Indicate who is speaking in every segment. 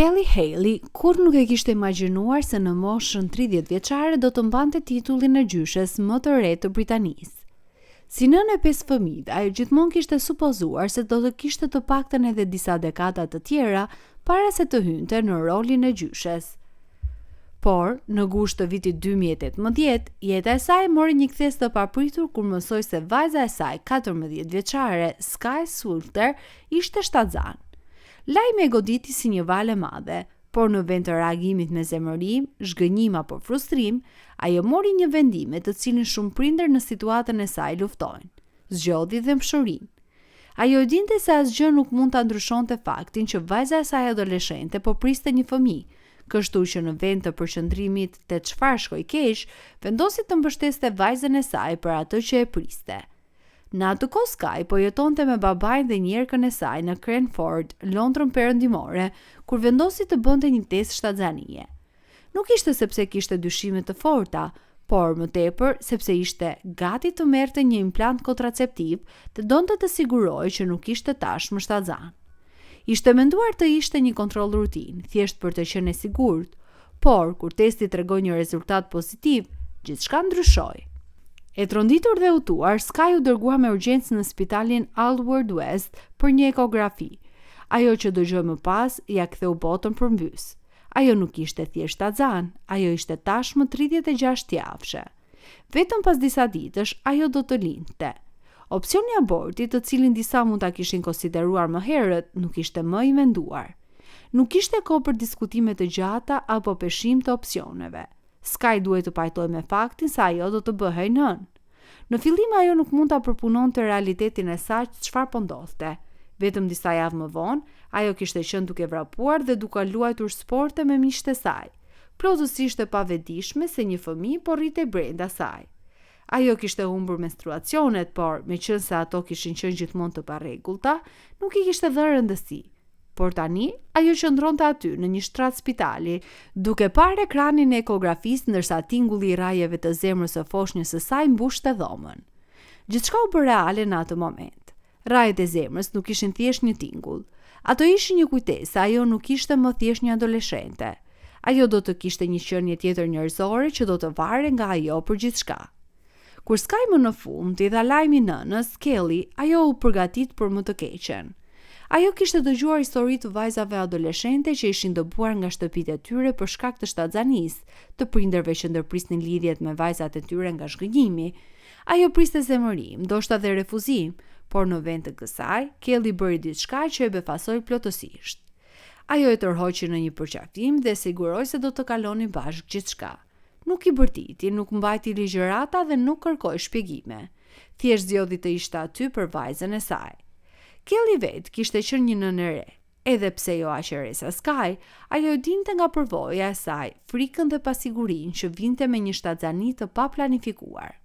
Speaker 1: Kelly Haley kur nuk e kishte imagjinuar se në moshën 30 vjeçare do të mbante titullin e gjyshes më të re të Britanisë. Si nënë e 5 fëmijë, ajo gjithmonë kishte supozuar se do të kishte të paktën edhe disa dekada të tjera para se të hynte në rolin e gjyshes. Por, në gusht të vitit 2018, jeta e saj mori një kthes të papritur kur mësoi se vajza e saj 14 vjeçare, Sky Sulter, ishte shtatzan. Lajmi e goditi si një valë e madhe, por në vend të reagimit me zemërim, zhgënjim apo frustrim, ajo mori një vendim të cilin shumë prindër në situatën e saj luftojnë, zgjodhi dëmshërinë. Ajo dinte se asgjë nuk mund ta ndryshonte faktin që vajza e saj adoleshente po priste një fëmijë, kështu që në vend të përqendrimit te çfarë shkoi keq, vendosi të mbështeste vajzën e saj për atë që e priste. Në atë kohë Sky po jetonte me babain dhe njerëkën e saj në Cranford, Londrën perëndimore, kur vendosi të bënte një test shtatzanie. Nuk ishte sepse kishte dyshime të forta, por më tepër sepse ishte gati të merrte një implant kontraceptiv të donte të sigurojë që nuk ishte tashmë shtatzan. Ishte menduar të ishte një kontroll rutin, thjesht për të qenë e sigurt, por kur testi tregoi një rezultat pozitiv, gjithçka ndryshoi. E tronditur dhe hutuar, Sky u dërgua me urgjencë në spitalin Aldworth West për një ekografi. Ajo që dëgjoi më pas ja ktheu botën përmbys. Ajo nuk ishte thjesht shtatzan, ajo ishte tashmë 36 javëshe. Vetëm pas disa ditësh ajo do të lindte. Opsioni i abortit, të cilin disa mund ta kishin konsideruar më herët, nuk ishte më i menduar. Nuk kishte kohë për diskutime të gjata apo peshim të opsioneve. Sky duhet të pajtoj me faktin se ajo do të bëhej nën. Në fillim ajo nuk mund ta përpunonte realitetin e saj çfarë po ndodhte. Vetëm disa javë më vonë, ajo kishte qenë duke vrapuar dhe duke luajtur sporte me miqtë e saj. Plotësisht e pavetdijshme se një fëmijë po rritej brenda saj. Ajo kishte humbur menstruacionet, por meqense ato kishin qenë gjithmonë të parregullta, nuk i kishte dhënë rëndësi. Por tani, ajo qëndronte aty në një shtrat spitali, duke parë ekranin e ekografisë ndërsa tingulli i rajeve të zemrës së foshnjës së saj mbushte dhomën. Gjithçka u bë reale në atë moment. Rajet e zemrës nuk ishin thjesht një tingull. Ato ishin një kujtesë, ajo nuk ishte më thjesht një adoleshente. Ajo do të kishte një qenie tjetër njerëzore që do të vare nga ajo për gjithçka. Kur Sky më në fund i dha lajmin nënës, Kelly, ajo u përgatit për më të keqen. Ajo kishte dëgjuar histori të vajzave adoleshente që ishin dëbuar nga shtëpitë e tyre për shkak të shtatzanisë, të prindërve që ndërprisnin lidhjet me vajzat e tyre nga zhgënjimi. Ajo priste zemërim, ndoshta dhe refuzim, por në vend të kësaj, Kelly bëri diçka që e befasoi plotësisht. Ajo e tërhoqi në një përqafim dhe siguroi se do të kalonin bashkë gjithçka. Nuk i bërtiti, nuk mbajti ligjërata dhe nuk kërkoi shpjegime. Thjesht zgjodhi të ishte aty për vajzën e saj. Kelly vet kishte qenë një nënë e re. Edhe pse jo aq e re sa Sky, ajo dinte nga përvoja e saj frikën dhe pasigurinë që vinte me një shtatzani të paplanifikuar.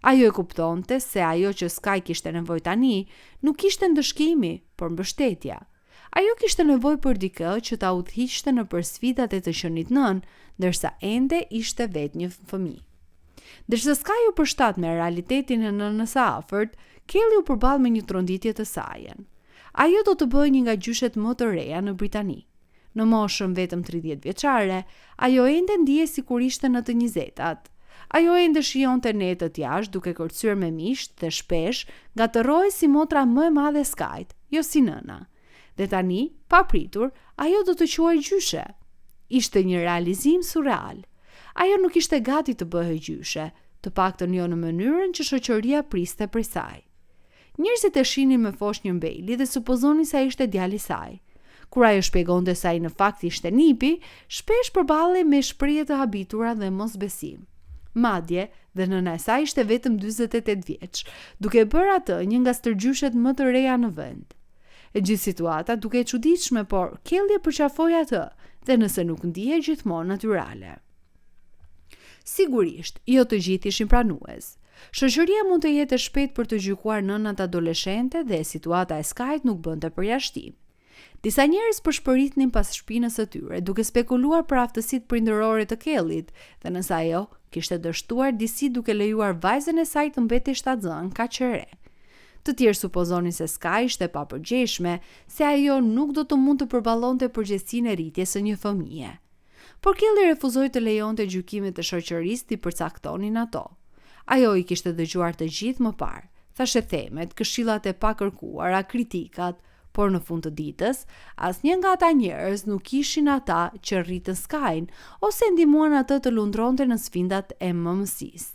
Speaker 1: Ajo e kuptonte se ajo që Sky kishte nevojë tani nuk ishte ndëshkimi, por mbështetja. Ajo kishte nevojë për dikë që ta udhëhiqte nëpër sfidat e të qenit nën, ndërsa ende ishte vetë një fëmijë. Ndërsa Sky u përshtat me realitetin e nënës së afërt, Kelly u përball me një tronditje të sajen. Ajo do të bëhej një nga gjyshet më të reja në Britani. Në moshën vetëm 30 vjeçare, ajo ende ndihej sikur ishte në të 20-tat. Ajo ende shijonte netët jashtë duke kërcyer me miqt dhe shpesh gatërrohej si motra më e madhe e Skyt, jo si nëna. Dhe tani, papritur, ajo do të quhej gjyshe. Ishte një realizim surreal. Ajo nuk ishte gati të bëhej gjyshe, të paktën jo në mënyrën që shoqëria priste prej saj. Njerëzit e shihnin me foshnjën Bailey dhe supozonin se ai ishte djali i saj. Kur ajo shpjegonte se ai në fakt ishte nipi, shpesh përballej me shprehje të habitura dhe mosbesim. Madje, dhe nëna e saj ishte vetëm 48 vjeç, duke bërë atë një nga stërgjyshet më të reja në vend. E gjithë situata duke e çuditshme, por Kelly e përqafoi atë, dhe nëse nuk ndihej gjithmonë natyrale. Sigurisht, jo të gjithë ishin pranues. Shoqëria mund të jetë shpejt për të gjykuar nënat adoleshente dhe situata e Skyt nuk bënte përjashtim. Disa njerëz përshpëritnin pas shpinës së tyre, duke spekuluar për aftësitë prindërore të Kellyt, dhe nëse ajo kishte dështuar disi duke lejuar vajzën e saj të mbetej shtatzan kaq e re. Të tjerë supozonin se Sky ishte papërgjeshme, se ajo nuk do të mund të përballonte përgjegjësinë e rritjes së një fëmije. Por Kelly refuzoi të lejonte gjykimet e shoqërisë të përcaktonin ato. Ajo i kishte dëgjuar të gjithë më parë, thashë themet, këshillat e pakërkuara, kritikat, por në fund të ditës, asnjë nga ata njerëz nuk ishin ata që rritën Skyn ose ndihmuan atë të lundronte në sfidat e mëmësisë.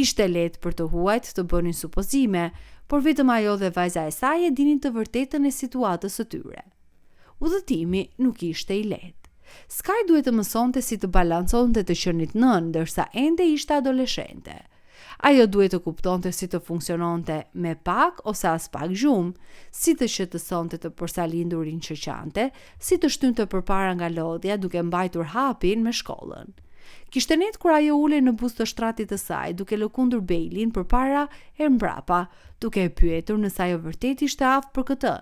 Speaker 1: Ishte lehtë për të huajt të bënin supozime, por vetëm ajo dhe vajza e saj e dinin të vërtetën e situatës së tyre. Udhëtimi nuk ishte i lehtë. Sky duhet të mësonte si të balanconte të qenit nën, ndërsa ende ishte adoleshente. Ajo duhet të kuptonte si të funksiononte me pak ose as pak gjumë, si të shëtësonte të përsalindurin që qante, si të shtynte përpara nga lodhja duke mbajtur hapin me shkollën. Kishte net kur ajo ule në buzë të shtratit të saj, duke lëkundur Bailin përpara e mbrapa, duke e pyetur nëse ajo vërtet ishte aftë për këtë.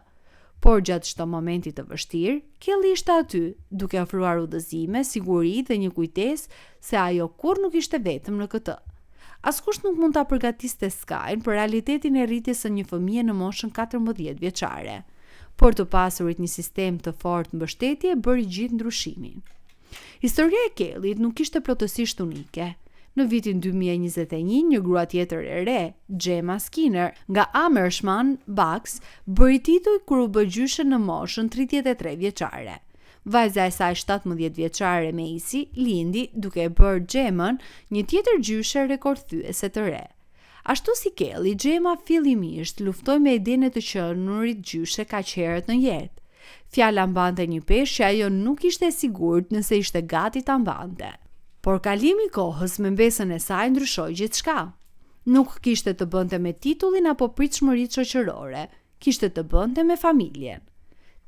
Speaker 1: Por gjatë çdo momenti të vështirë, Kelly ishte aty, duke ofruar udhëzime, siguri dhe një kujtesë se ajo kurrë nuk ishte vetëm në këtë. Askush nuk mund ta përgatiste Skyn për realitetin e rritjes së një fëmije në moshën 14 vjeçare, por të pasurit një sistem të fortë mbështetje bëri gjithë ndryshimin. Historia e Kellyt nuk ishte plotësisht unike. Në vitin 2021, një grua tjetër e re, Gemma Skinner, nga Amershman Bucks, bëri titull kur u bë gjyshe në moshën 33 vjeçare. Vajza e saj 17 vjeçare Macy lindi duke e bërë Gemmën një tjetër gjyshe rekordthyese të re. Ashtu si Kelly, Gemma fillimisht luftoi me idenë të qenurit gjyshe kaq herët në jetë. Fjala mbante një peshë që ajo nuk ishte e sigurt nëse ishte gati ta mbante. Por kalimi i kohës me mbesën e saj ndryshoi gjithçka. Nuk kishte të bënte me titullin apo pritshmëritë shoqërore, kishte të bënte me familjen.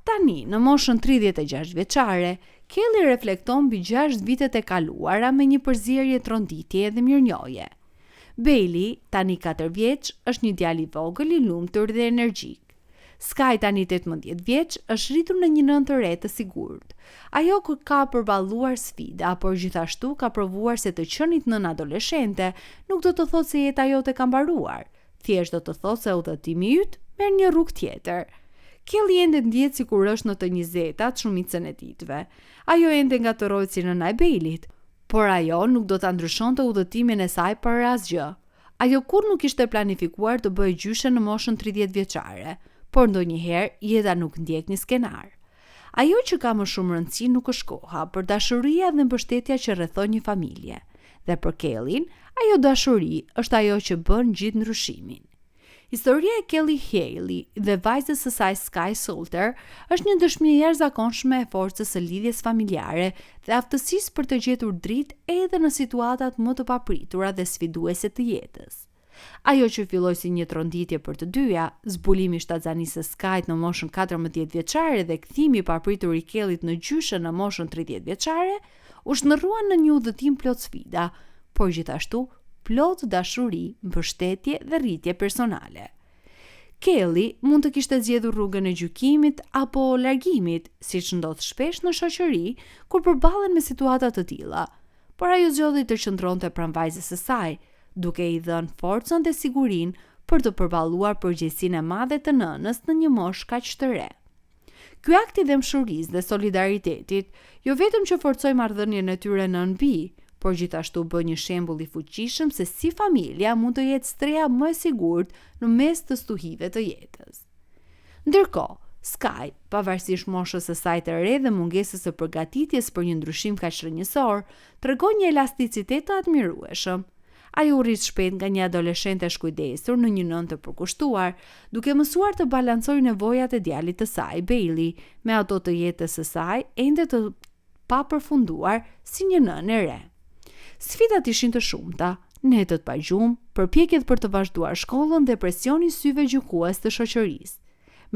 Speaker 1: Tani, në moshën 36 vjeçare, Kelly reflekton mbi 6 vitet e kaluara me një përzierje tronditje dhe mirënjohje. Bailey, tani 4 vjeç, është një djalë i vogël i lumtur dhe energjik. Sky, tani 18 vjeç, është rritur në një nënë të re të sigurt. Ajo ka përballuar sfida, por gjithashtu ka provuar se të qenit nën adoleshente nuk do të thotë se jeta jote ka mbaruar. Thjesht do të thotë se udhëtimi yt merr një rrugë tjetër. Kelly ende ndjehet sikur është në të 20-tat shumicën e ditëve. Ajo ende ngatërohet si nëna e Bailit, por ajo nuk do ta ndryshonte udhëtimin e saj për asgjë. Ajo kurrë nuk ishte planifikuar të bëjë gjyshe në moshën 30 vjeçare, por ndonjëherë jeta nuk ndjek një skenar. Ajo që ka më shumë rëndësi nuk është koha, por dashuria dhe mbështetja që rrethon një familje. Dhe për Kellyn, ajo dashuri është ajo që bën gjithë ndryshimin. Historia e Kelly Haley dhe vajzës së saj Sky Salter është një dëshmi e jashtëzakonshme e forcës së lidhjes familjare dhe aftësisë për të gjetur dritë edhe në situatat më të papritura dhe sfiduese të jetës. Ajo që filloi si një tronditje për të dyja, zbulimi i shtatzanisë së Skyt në moshën 14 vjeçare dhe kthimi i papritur i Kellyt në gjyshe në moshën 30 vjeçare, u shndërruan në një udhëtim plot sfida, por gjithashtu plot dashuri, mbështetje dhe rritje personale. Kelly mund të kishte zgjedhur rrugën e gjykimit apo largimit, siç ndodh shpesh në shoqëri kur përballen me situata të tilla, por ajo zgjodhi të qëndronte pranë vajzës së saj, duke i dhënë forcën dhe sigurinë për të përballuar përgjegjësinë e madhe të nënës në një moshë kaq të re. Ky akt i dëmshurisë dhe solidaritetit jo vetëm që forcoi marrëdhënien e tyre nën-bi, por gjithashtu bë një shembull i fuqishëm se si familja mund të jetë streha më e sigurt në mes të stuhive të jetës. Ndërkohë, Sky, pavarësisht moshës së saj të re dhe mungesës së përgatitjes për një ndryshim kaq rrënjësor, tregon një elasticitet të admirueshëm. Ajo u rrit shpejt nga një adoleshente shkujdesur në një nënë të përkushtuar, duke mësuar të balancojë nevojat e djalit të saj, Bailey, me ato të jetës së saj ende të papërfunduar si një nënë e re. Sfidat ishin të shumta, netët pa gjumë, përpjekjet për të vazhduar shkollën dhe presioni syve gjykues të shoqërisë.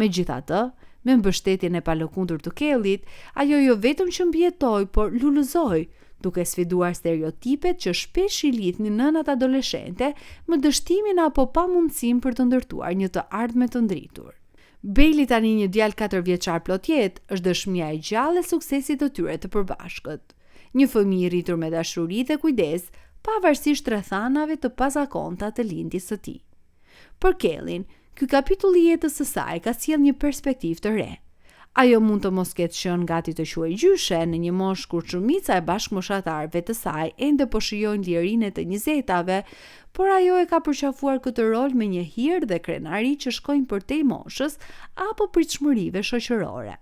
Speaker 1: Megjithatë, me mbështetjen e palëkundur të Kellyt, ajo jo vetëm që mbijetoi, por lulëzoi, duke sfiduar stereotipet që shpesh i lidhin nënat adoleshente me dështimin apo pamundësinë për të ndërtuar një të ardhme të ndritur. Bailey, tani një djalë 4 vjeçar plot jetë, është dëshmia e gjallë e suksesit të tyre të përbashkët. Një fëmijë rritur me dashuri dhe kujdes, pavarësisht rrethanave të pazakonta të lindjes së tij. Për Kellyn, Ky kapitull i jetës së saj ka sjellë një perspektivë të re. Ajo mund të mos ketë qenë gati të quajë gjyshe në një moshë kur shumica e bashkëmoshatarëve të saj ende po shijojnë lirinë e të 20-tave, por ajo e ka përqafuar këtë rol me një hir dhe krenari që shkojnë përtej moshës apo pritshmërive shoqërore.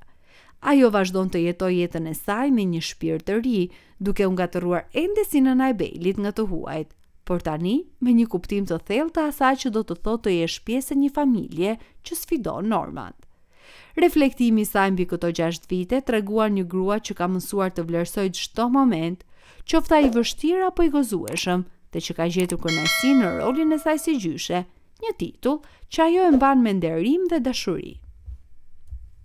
Speaker 1: Ajo vazhdon të jetojë jetën e saj me një shpirt të ri, duke u ngatëruar ende si nëna e Beilit nga të huajt, por tani me një kuptim të thellë të asaj që do të thotë të jesh pjesë e një familje që sfidon normat. Reflektimi i saj mbi këto 6 vite treguar një grua që ka mësuar të vlerësojë çdo moment, qoftë ai i vështirë apo i gëzueshëm, dhe që ka gjetur kënaqësi në rolin e saj si gjyshe, një titull që ajo e mban me nderim dhe dashuri.